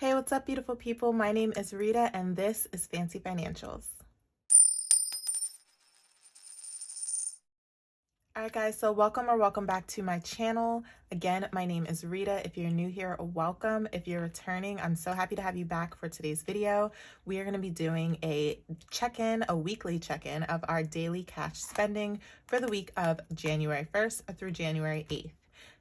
Hey, what's up, beautiful people? My name is Rita, and this is Fancy Financials. All right, guys, so welcome back to my channel. Again, my name is Rita. If you're new here, welcome. If you're returning, I'm so happy to have you back for today's video. We are going to be doing a weekly check-in of our daily cash spending for the week of January 1st through January 8th.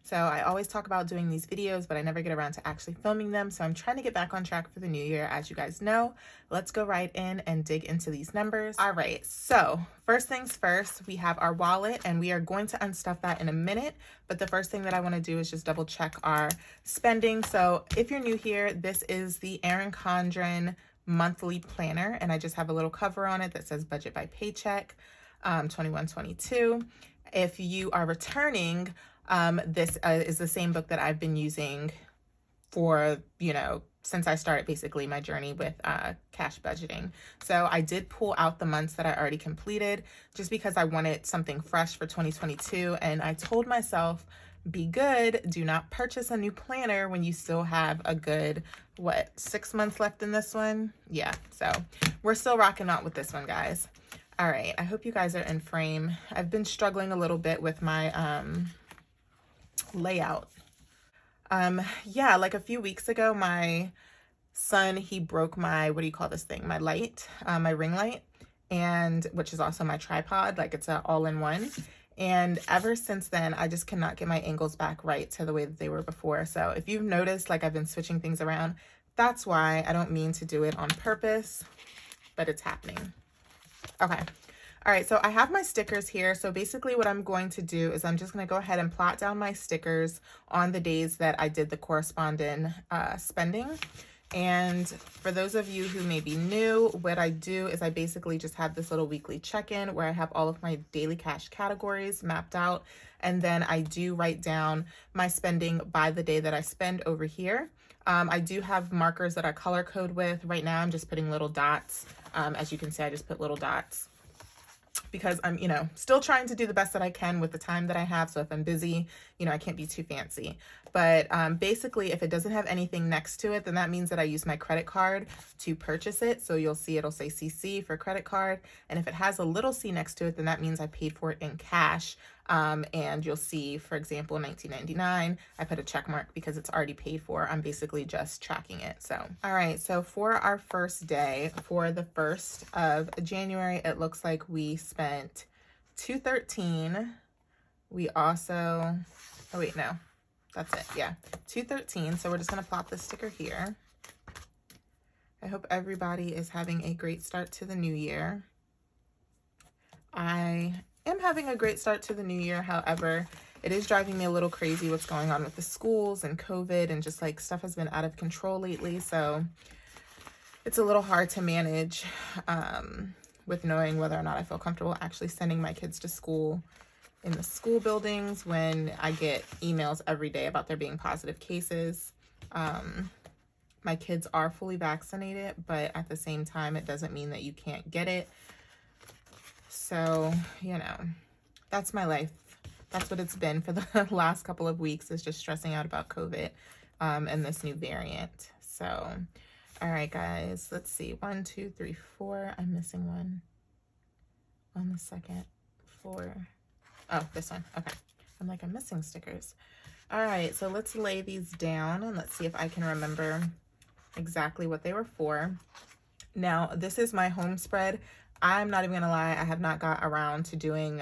So I always talk about doing these videos, but I never get around to actually filming them. So I'm trying to get back on track for the new year, as you guys know. Let's go right in and dig into these numbers. All right, so first things first, we have our wallet, and we are going to unstuff that in a minute. But the first thing that I want to do is just double check our spending. So if you're new here, this is the Erin Condren monthly planner, and I just have a little cover on it that says budget by paycheck 21-22. If you are returning, this is the same book that I've been using for, since I started basically my journey with cash budgeting. So I did pull out the months that I already completed just because I wanted something fresh for 2022. And I told myself, be good, do not purchase a new planner when you still have a good, 6 months left in this one? Yeah, so we're still rocking out with this one, guys. All right, I hope you guys are in frame. I've been struggling a little bit with my layout. Yeah, like a few weeks ago, my son, he broke my, what do you call this thing? My light, my ring light, and which is also my tripod, like it's an all-in-one. And ever since then, I just cannot get my angles back right to the way that they were before. So if you've noticed, like I've been switching things around, that's why. I don't mean to do it on purpose, but it's happening. Okay. All right, so I have my stickers here. So basically what I'm going to do is I'm just going to go ahead and plot down my stickers on the days that I did the corresponding spending. And for those of you who may be new, what I do is I basically just have this little weekly check-in where I have all of my daily cash categories mapped out. And then I do write down my spending by the day that I spend over here. I do have markers that I color code with. Right now I'm just putting little dots. As you can see, I just put little dots because I'm, still trying to do the best that I can with the time that I have. So if I'm busy, I can't be too fancy. But basically, if it doesn't have anything next to it, then that means that I use my credit card to purchase it. So you'll see it'll say CC for credit card. And if it has a little C next to it, then that means I paid for it in cash. And you'll see, for example, $19.99, I put a check mark because it's already paid for. I'm basically just tracking it. So, all right. So for our first day, for the 1st of January, it looks like we spent $213. We also, oh wait, no, that's it. Yeah, $213. So we're just going to plop this sticker here. I hope everybody is having a great start to the new year. I am having a great start to the new year. However, it is driving me a little crazy what's going on with the schools and COVID, and just like stuff has been out of control lately. So it's a little hard to manage with knowing whether or not I feel comfortable actually sending my kids to school in the school buildings when I get emails every day about there being positive cases. My kids are fully vaccinated, but at the same time, it doesn't mean that you can't get it. So, that's my life. That's what it's been for the last couple of weeks, is just stressing out about COVID and this new variant. So, all right, guys, let's see. 1, 2, 3, 4. I'm missing one on the second. 4. Oh, this one. Okay. I'm like, I'm missing stickers. All right, so let's lay these down and let's see if I can remember exactly what they were for. Now, this is my home spread. I'm not even gonna lie, I have not got around to doing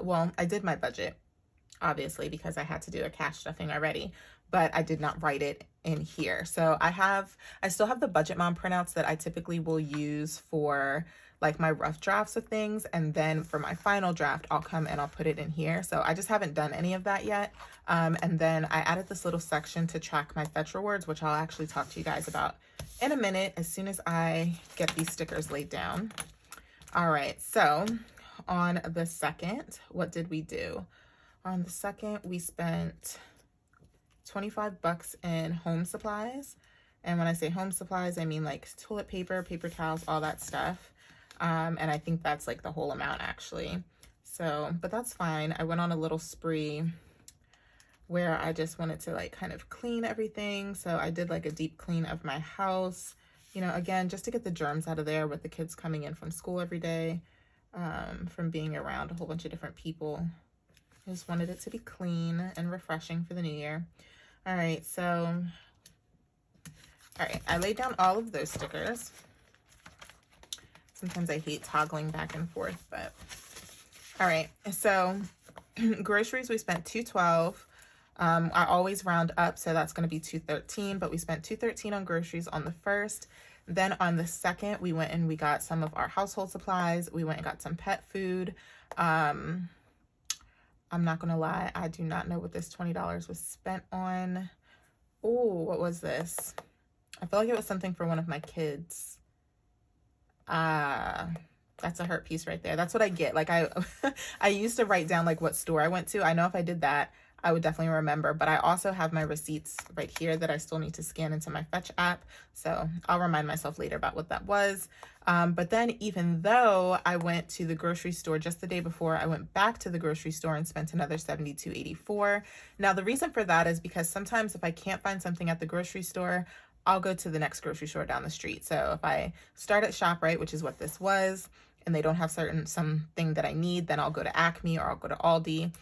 well, I did my budget, obviously, because I had to do a cash stuffing already, but I did not write it in here. So I still have the Budget Mom printouts that I typically will use for like my rough drafts of things. And then for my final draft, I'll come and I'll put it in here. So I just haven't done any of that yet. And then I added this little section to track my fetch rewards, which I'll actually talk to you guys about in a minute as soon as I get these stickers laid down. All right, so on the 2nd, what did we do? On the 2nd, we spent $25 in home supplies. And when I say home supplies, I mean like toilet paper, paper towels, all that stuff. And I think that's like the whole amount actually. So, but that's fine. I went on a little spree where I just wanted to like kind of clean everything. So I did like a deep clean of my house, you know, again, just to get the germs out of there with the kids coming in from school every day, from being around a whole bunch of different people. I just wanted it to be clean and refreshing for the new year. All right, so, all right, I laid down all of those stickers. Sometimes I hate toggling back and forth, but all right, so groceries, we spent $212. I always round up, so that's going to be $213, but we spent $213 on groceries on the 1st. Then on the 2nd, we went and we got some of our household supplies. We went and got some pet food. I'm not going to lie, I do not know what this $20 was spent on. Oh, what was this? I feel like it was something for one of my kids. That's a hurt piece right there. That's what I get. Like I used to write down like what store I went to. I know if I did that, I would definitely remember, but I also have my receipts right here that I still need to scan into my Fetch app. So I'll remind myself later about what that was. But then even though I went to the grocery store just the day before, I went back to the grocery store and spent another $72.84. Now the reason for that is because sometimes if I can't find something at the grocery store, I'll go to the next grocery store down the street. So if I start at ShopRite, which is what this was, and they don't have something that I need, then I'll go to Acme or I'll go to Aldi.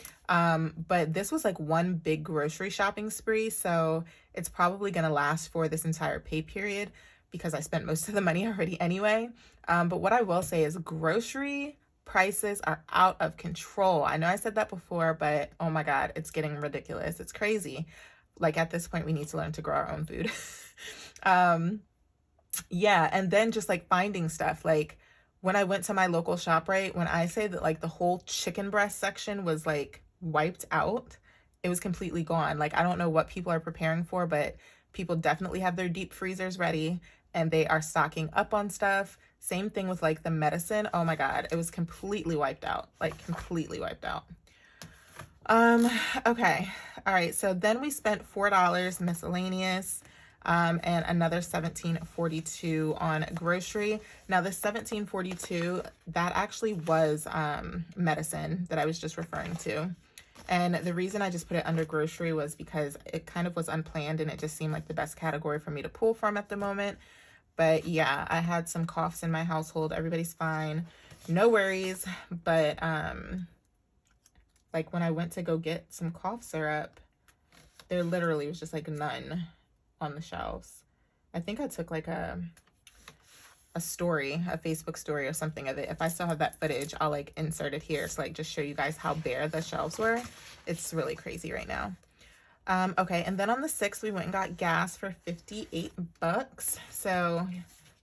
But this was like one big grocery shopping spree, so it's probably gonna last for this entire pay period because I spent most of the money already anyway. But what I will say is grocery prices are out of control. I know I said that before, but oh my God, it's getting ridiculous. It's crazy. Like at this point, we need to learn to grow our own food. Yeah, and then just like finding stuff, like when I went to my local ShopRite, when I say that like the whole chicken breast section was like wiped out, it was completely gone. Like I don't know what people are preparing for, but people definitely have their deep freezers ready and they are stocking up on stuff. Same thing with like the medicine. Oh my God, it was completely wiped out, like completely wiped out. Okay. All right. So then we spent $4 miscellaneous, and another $17.42 on grocery. Now the $17.42, that actually was, medicine that I was just referring to. And the reason I just put it under grocery was because it kind of was unplanned and it just seemed like the best category for me to pull from at the moment. But yeah, I had some coughs in my household. Everybody's fine. No worries. But, like when I went to go get some cough syrup, there literally was just like none on the shelves. I think I took like a story, a Facebook story or something of it. If I still have that footage, I'll like insert it here to like just show you guys how bare the shelves were. It's really crazy right now. Okay, and then on the 6th, we went and got gas for $58. So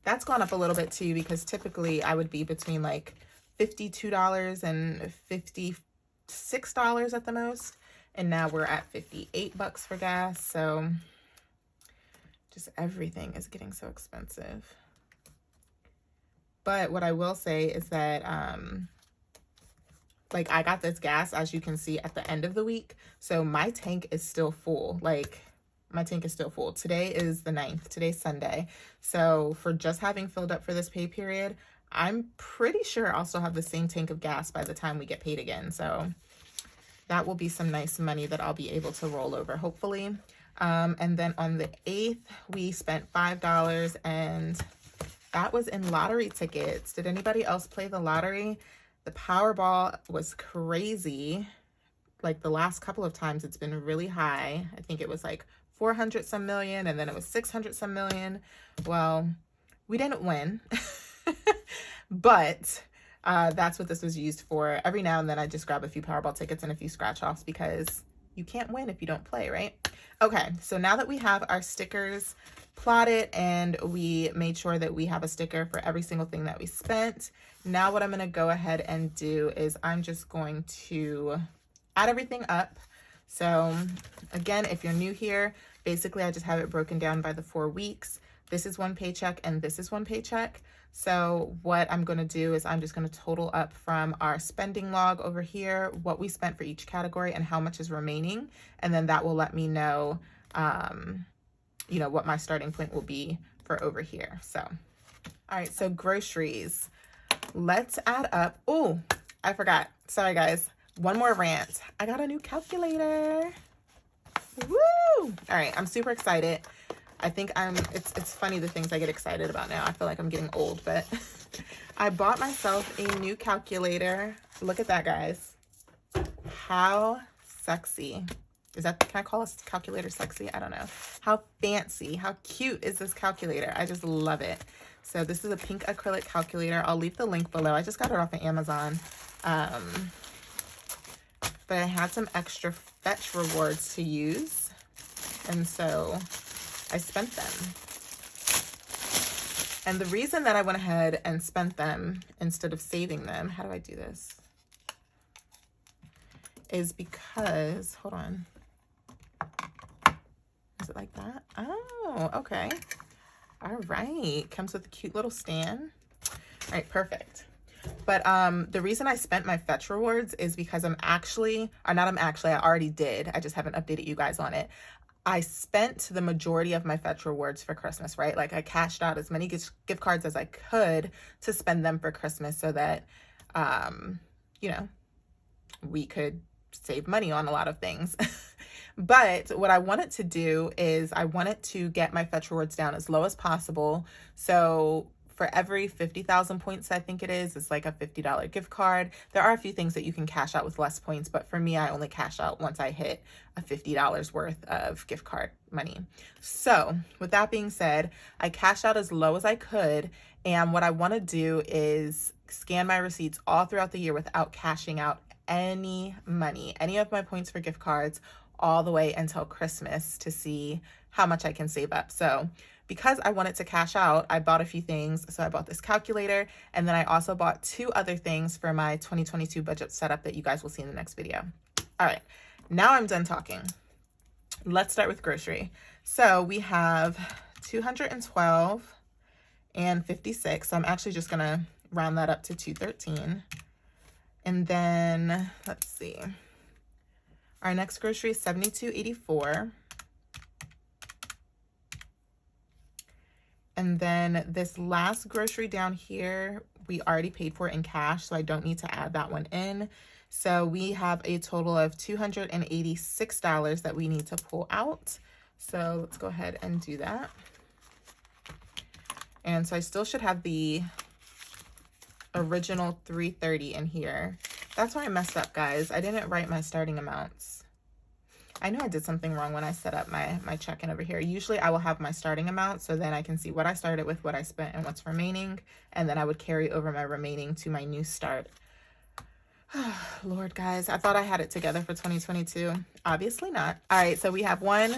that's gone up a little bit too, because typically I would be between like $52 and $56 at the most. And now we're at $58 for gas. So just everything is getting so expensive. But what I will say is that, like I got this gas, as you can see, at the end of the week. So my tank is still full. Like my tank is still full. Today is the 9th. Today's Sunday. So for just having filled up for this pay period, I'm pretty sure I'll still have the same tank of gas by the time we get paid again. So that will be some nice money that I'll be able to roll over, hopefully. And then on the 8th, we spent $5, and that was in lottery tickets. Did anybody else play the lottery? The Powerball was crazy. Like the last couple of times, it's been really high. I think it was like 400 some million, and then it was 600 some million. Well, we didn't win, but that's what this was used for. Every now and then I just grab a few Powerball tickets and a few scratch offs because you can't win if you don't play, right? Okay, so now that we have our stickers plotted and we made sure that we have a sticker for every single thing that we spent, now what I'm going to go ahead and do is I'm just going to add everything up. So again, if you're new here, basically I just have it broken down by the 4 weeks. This is one paycheck and this is one paycheck. So what I'm going to do is I'm just going to total up from our spending log over here, what we spent for each category and how much is remaining. And then that will let me know, you know, what my starting point will be for over here. So, all right, so groceries, let's add up. Oh, I forgot. Sorry, guys. One more rant. I got a new calculator. Woo! All right, I'm super excited. I think it's funny the things I get excited about now. I feel like I'm getting old, but I bought myself a new calculator. Look at that, guys. How sexy. Can I call a calculator sexy? I don't know. How fancy, how cute is this calculator? I just love it. So this is a pink acrylic calculator. I'll leave the link below. I just got it off of Amazon. But I had some extra Fetch rewards to use. And so I spent them. And the reason that I went ahead and spent them instead of saving them, how do I do this? Is because, hold on. Is it like that? Oh, okay. All right. Comes with a cute little stand. All right, perfect. But the reason I spent my Fetch rewards is because I already did. I just haven't updated you guys on it. I spent the majority of my Fetch rewards for Christmas, right? Like I cashed out as many gift cards as I could to spend them for Christmas so that, you know, we could save money on a lot of things. But what I wanted to do is I wanted to get my Fetch rewards down as low as possible. So for every 50,000 points, I think it is, it's like a $50 gift card. There are a few things that you can cash out with less points, but for me, I only cash out once I hit a $50 worth of gift card money. So with that being said, I cashed out as low as I could. And what I want to do is scan my receipts all throughout the year without cashing out any money, any of my points for gift cards, all the way until Christmas to see how much I can save up. So because I wanted to cash out, I bought a few things. So I bought this calculator, and then I also bought 2 other things for my 2022 budget setup that you guys will see in the next video. All right, now I'm done talking. Let's start with grocery. So we have $212 and $56. So I'm actually just gonna round that up to $213. And then let's see. Our next grocery is $72.84. And then this last grocery down here, we already paid for in cash, so I don't need to add that one in. So we have a total of $286 that we need to pull out. So let's go ahead and do that. And so I still should have the original $330 in here. That's where I messed up, guys. I didn't write my starting amounts. I know I did something wrong when I set up my check-in over here. Usually I will have my starting amount, so then I can see what I started with, what I spent, and what's remaining. And then I would carry over my remaining to my new start. Lord, guys, I thought I had it together for 2022. Obviously not. All right, so we have 1,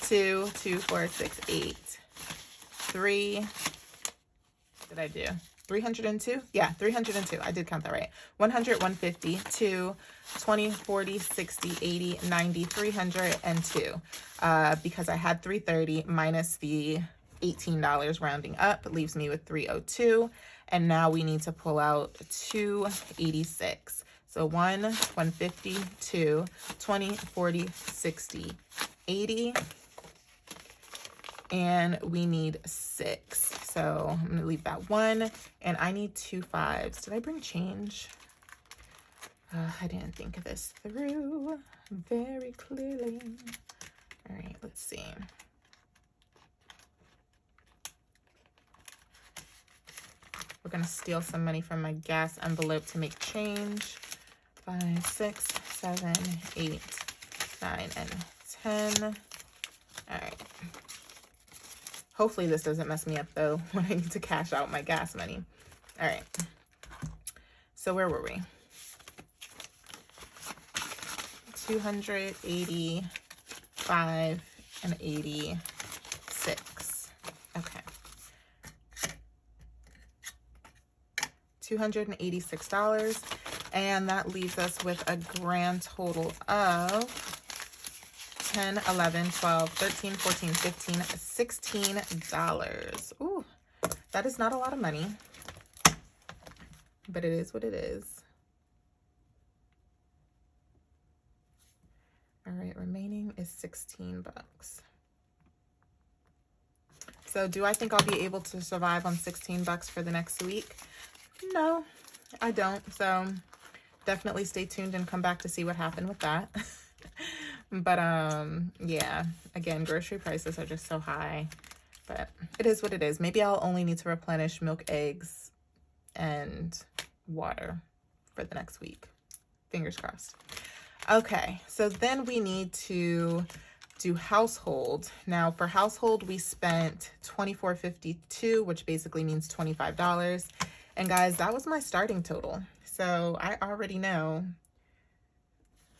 2, 2, 4, 6, 8, 3. What did I do? 302? Yeah, 302. I did count that right. 100, 150, 2, 20, 40, 60, 80, 90, 302. Because I had 330 minus the $18 rounding up leaves me with 302. And now we need to pull out 286. So 1, 150, 2, 20, 40, 60, 80. And we need 6. So I'm gonna leave that 1, and I need 2 5s. Did I bring change? I didn't think this through very clearly. All right, let's see. We're gonna steal some money from my gas envelope to make change. 5, 6, 7, 8, 9, and 10. All right. Hopefully this doesn't mess me up though when I need to cash out my gas money. All right. So where were we? 285 and 86. Okay. $286. And that leaves us with a grand total of 10, 11, 12, 13, 14, 15, $16. Ooh, that is not a lot of money, but it is what it is. All right, remaining is 16 bucks. So do I think I'll be able to survive on 16 bucks for the next week? No, I don't. So definitely stay tuned and come back to see what happened with that. But yeah, again, grocery prices are just so high, but it is what it is. Maybe I'll only need to replenish milk, eggs, and water for the next week. Fingers crossed. Okay, so then we need to do household. Now for household, we spent $24.52, which basically means $25. And guys, that was my starting total. So I already know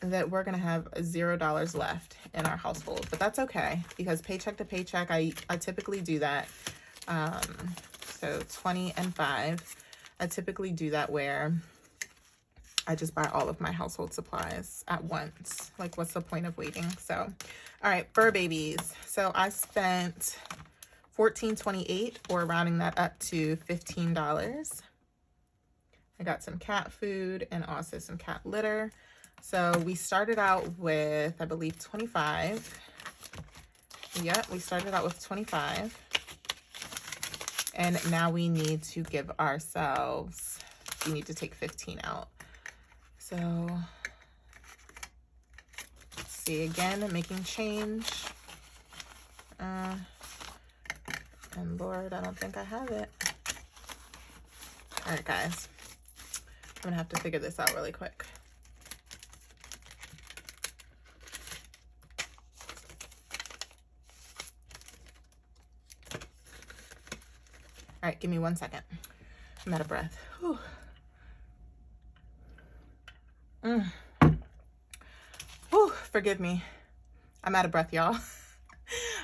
that we're gonna have $0 left in our household, but that's okay because paycheck to paycheck, I typically do that. So 20 and 5, I typically do that where I just buy all of my household supplies at once. Like, what's the point of waiting? So, all right, fur babies. So I spent $14.28, or rounding that up to $15. I got some cat food and also some cat litter. So we started out with, I believe, 25. Yep, we started out with 25. And now we need to give ourselves, we need to take 15 out. So, let's see, again, making change. And Lord, I don't think I have it. All right, guys. I'm gonna have to figure this out really quick. All right, give me 1 second. I'm out of breath. Whew. Whew, forgive me. I'm out of breath, y'all.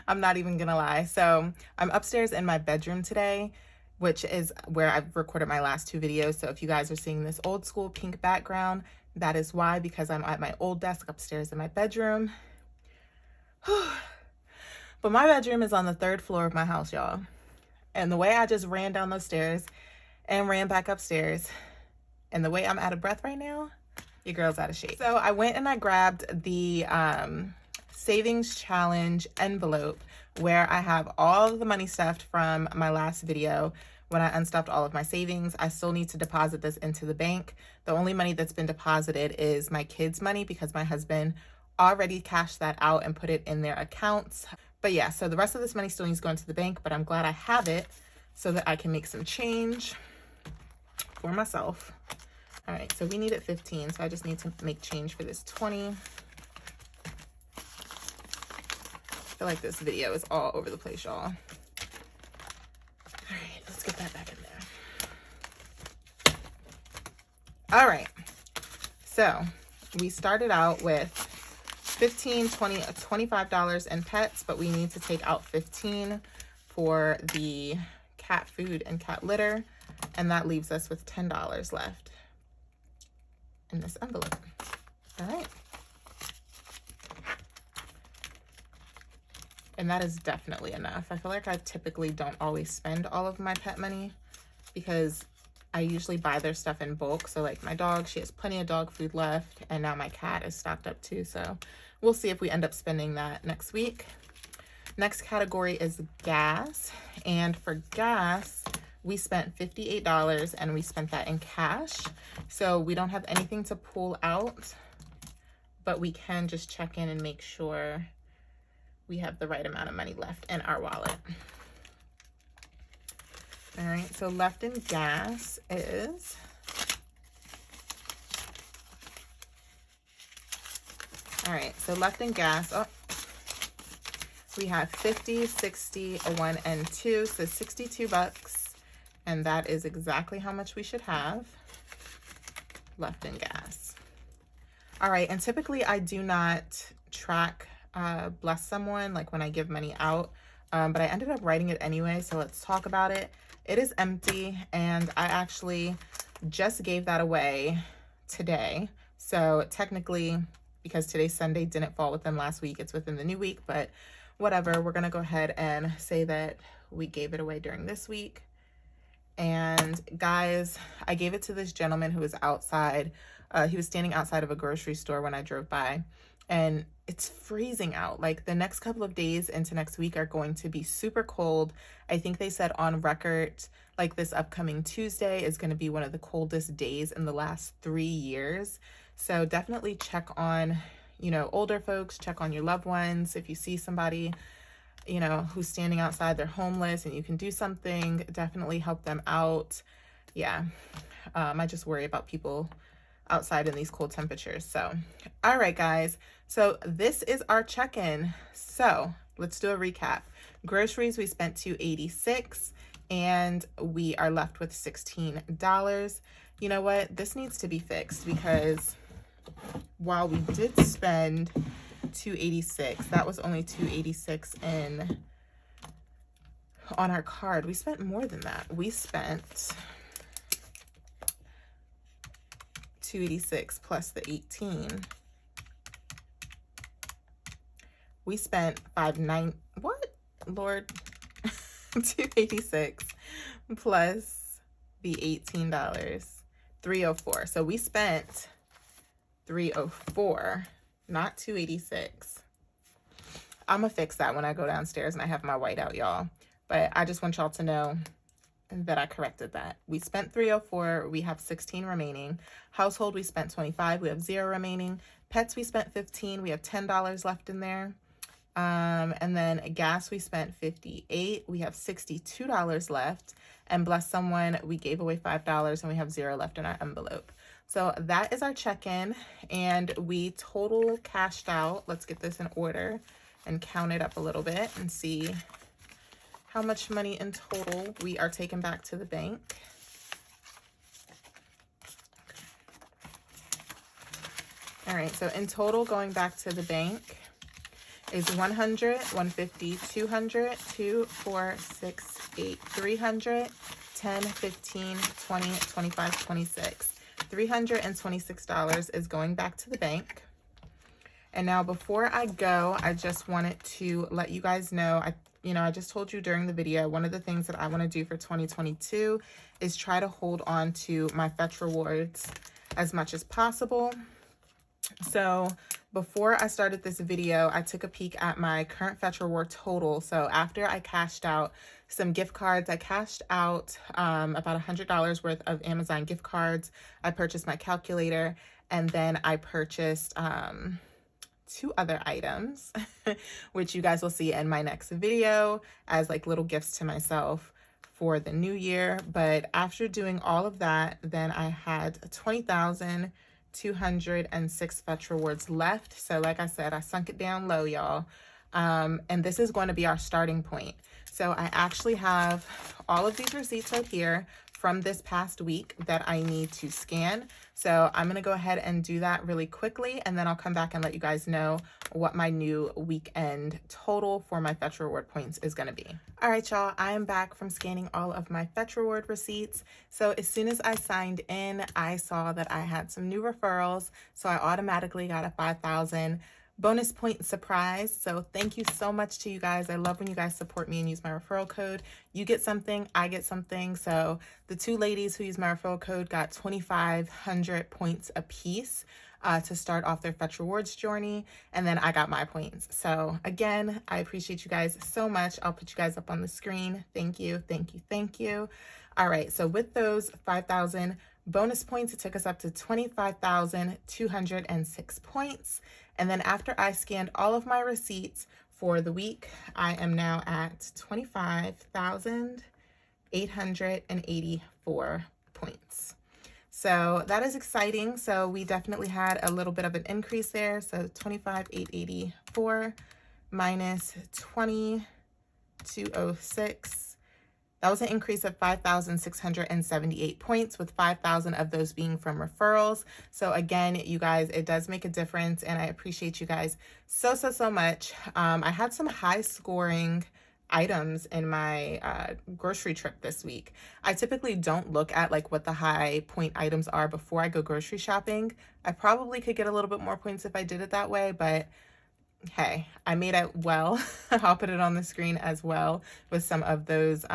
I'm not even gonna lie. So I'm upstairs in my bedroom today, which is where I've recorded my last 2 videos. So if you guys are seeing this old school pink background, that is why, because I'm at my old desk upstairs in my bedroom. But my bedroom is on the 3rd floor of my house, y'all. And the way I just ran down those stairs and ran back upstairs, and the way I'm out of breath right now, your girl's out of shape. So I went and I grabbed the savings challenge envelope where I have all of the money stuffed from my last video when I unstuffed all of my savings. I still need to deposit this into the bank. The only money that's been deposited is my kids' money because my husband already cashed that out and put it in their accounts. But yeah, so the rest of this money still needs to go into the bank, but I'm glad I have it so that I can make some change for myself. All right, so we needed 15, so I just need to make change for this 20. I feel like this video is all over the place, y'all. All right, let's get that back in there. All right, so we started out with $25 in pets, but we need to take out 15 for the cat food and cat litter, and that leaves us with $10 left in this envelope. All right. And that is definitely enough. I feel like I typically don't always spend all of my pet money because I usually buy their stuff in bulk. So like my dog, she has plenty of dog food left, and now my cat is stocked up too. So we'll see if we end up spending that next week. Next category is gas. And for gas, we spent $58 and we spent that in cash. So we don't have anything to pull out, but we can just check in and make sure we have the right amount of money left in our wallet. All right, so left in gas is all right, so left in gas, we have 50, 60, a 1 and 2, so $62, and that is exactly how much we should have left in gas. All right, and typically I do not track bless someone like when I give money out, but I ended up writing it anyway, so let's talk about it. It is empty, and I actually just gave that away today. So technically, because today's Sunday, didn't fall within last week, it's within the new week, but whatever, we're gonna go ahead and say that we gave it away during this week. And guys, I gave it to this gentleman who was outside. He was standing outside of a grocery store when I drove by, and it's freezing out. Like the next couple of days into next week are going to be super cold. I think they said on record, like this upcoming Tuesday is going to be one of the coldest days in the last 3 years. So definitely check on you know, older folks, check on your loved ones. If you see somebody, you know, who's standing outside, they're homeless and you can do something, definitely help them out. Yeah, I just worry about people outside in these cold temperatures. So, all right, guys. So this is our check-in. So let's do a recap. Groceries, we spent $286 and we are left with $16. You know what? This needs to be fixed because while we did spend $286, that was only $286 on our card. We spent more than that. We spent $286 plus the 18. We spent what? Lord, $286 plus the $18, $304. So we spent $304, not $286. I'm gonna fix that when I go downstairs and I have my white out, y'all. But I just want y'all to know that I corrected that. We spent $304, we have 16 remaining. Household, we spent $25, we have 0 remaining. Pets, we spent $15, we have $10 left in there. And then gas, we spent $58, we have $62 left. And bless someone, we gave away $5 and we have 0 left in our envelope. So that is our check-in, and we total cashed out. Let's get this in order and count it up a little bit and see how much money in total we are taking back to the bank. All right, so in total going back to the bank is 100, 150, 200, 2, 4, 6, 8, 300, 10, 15, 20, 25, 26. $326 is going back to the bank. And now before I go, I just wanted to let you guys know, I just told you during the video, one of the things that I want to do for 2022 is try to hold on to my FETCH rewards as much as possible. So before I started this video, I took a peek at my current FETCH reward total. So after I cashed out some gift cards, I cashed out about $100 worth of Amazon gift cards. I purchased my calculator, and then I purchased 2 other items, which you guys will see in my next video as like little gifts to myself for the new year. But after doing all of that, then I had 20,206 FETCH rewards left. So like I said, I sunk it down low, y'all. And this is going to be our starting point. So I actually have all of these receipts right here from this past week that I need to scan. So I'm gonna go ahead and do that really quickly, and then I'll come back and let you guys know what my new weekend total for my FETCH reward points is gonna be. All right, y'all, I am back from scanning all of my FETCH reward receipts. So as soon as I signed in, I saw that I had some new referrals. So I automatically got a 5,000 bonus point surprise. So thank you so much to you guys. I love when you guys support me and use my referral code. You get something, I get something. So the 2 ladies who use my referral code got 2,500 points a piece to start off their FETCH rewards journey. And then I got my points. So again, I appreciate you guys so much. I'll put you guys up on the screen. Thank you, thank you, thank you. All right, so with those 5,000 bonus points, it took us up to 25,206 points. And then after I scanned all of my receipts for the week, I am now at 25,884 points. So that is exciting. So we definitely had a little bit of an increase there. So 25,884 minus 20,206. That was an increase of 5,678 points, with 5,000 of those being from referrals. So again, you guys, it does make a difference, and I appreciate you guys so, so, so much. I had some high scoring items in my grocery trip this week. I typically don't look at like what the high point items are before I go grocery shopping. I probably could get a little bit more points if I did it that way, but hey, I made it well. I'll put it on the screen as well with some of those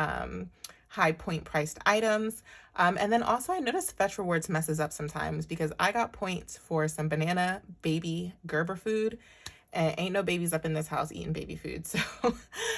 high point priced items. And then also I noticed FETCH rewards messes up sometimes because I got points for some banana baby Gerber food, and ain't no babies up in this house eating baby food. So,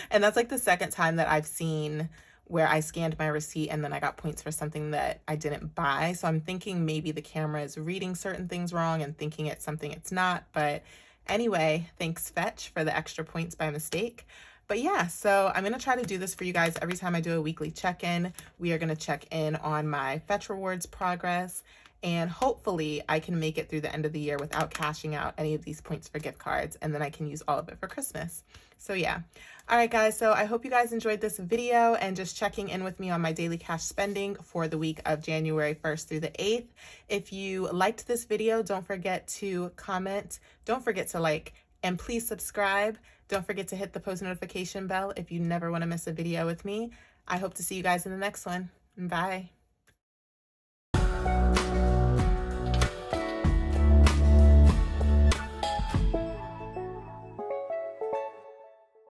and that's like the second time that I've seen where I scanned my receipt and then I got points for something that I didn't buy. So I'm thinking maybe the camera is reading certain things wrong and thinking it's something it's not, but Anyway, thanks Fetch for the extra points by mistake. But yeah, so I'm going to try to do this for you guys every time I do a weekly check-in. We are going to check in on my Fetch Rewards progress, and hopefully I can make it through the end of the year without cashing out any of these points for gift cards, and then I can use all of it for Christmas. So yeah. All right, guys, so I hope you guys enjoyed this video and just checking in with me on my daily cash spending for the week of January 1st through the 8th. If you liked this video, don't forget to comment, don't forget to like, and please subscribe. Don't forget to hit the post notification bell if you never want to miss a video with me. I hope to see you guys in the next one. Bye.